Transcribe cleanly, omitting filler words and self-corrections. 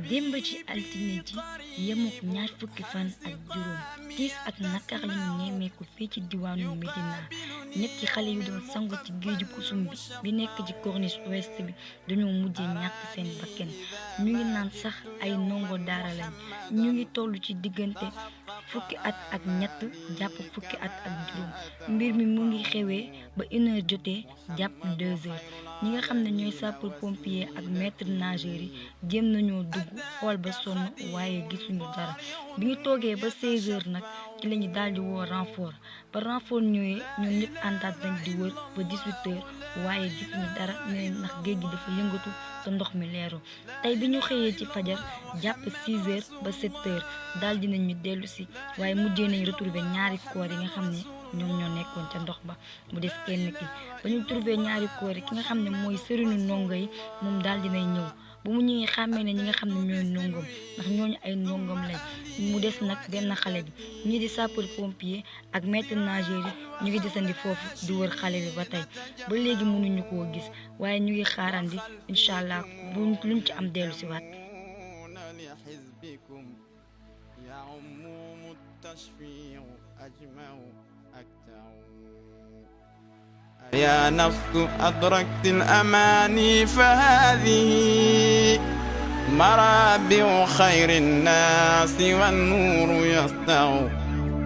démb ci altine ji yemook ñaar fukki fan ak juróom tiis ak nakar lañu nemmeeku fii ci diwaanu Médina ñetti xale yu doon sangu ci géeju kusum bi nekk ci corniche ouest bi dañoo mujjee ñàkk seen bakken ñu ngi naan sax ay ndongo daara lañ ñu ngi toll ci diggante fukki at ak ñett jàpp fukki at ak juróom mbir mi mu ngi xewee ba 1 heure jotee jàpp 2 heures ñi nga xam ne ñooy sapeur pompier ak maître nageur yi jéem nañoo dugg xool ba sonn waaye gisuñu dara bi ñu toogee ba 16 heures nag ci lañu daldi woo renfort ba renfort ñëwee ñoom ñëpp àndaat nañ di wër ba 18 heures waaye gisuñu dara nee ndax géej gi dafa yëngatu te ndox mi leeru tey bi ñu xëyee ci fajar jàpp 6 heures ba 7 heures daldi nañu dellu si waaye mujjee nañ retrouver ñaari koor yi nga xam ne ñoom ñoo nekkoon ca ndox ba mu des kenn ki ba ñu trouvé ñaari koor yi ki nga xam ne mooy sëriñu ndongo yi moom daal dinay ñëw bu mu ñëwee xàmmee ne ñi nga xam ne ñooy ndongom ndax ñooñu ay ndongom lañ mu des nag benn xale bi ñii di sapeur pompier ak maître nageur yi ñu ngi desandi foofu di wër xale bi ba tey ba léegi mënuñu koo gis waaye ñu ngi xaarandi incha allah luñ ci am dellu si waat يا نفس أدركت الأماني فهذه مرابع خير الناس والنور يسطع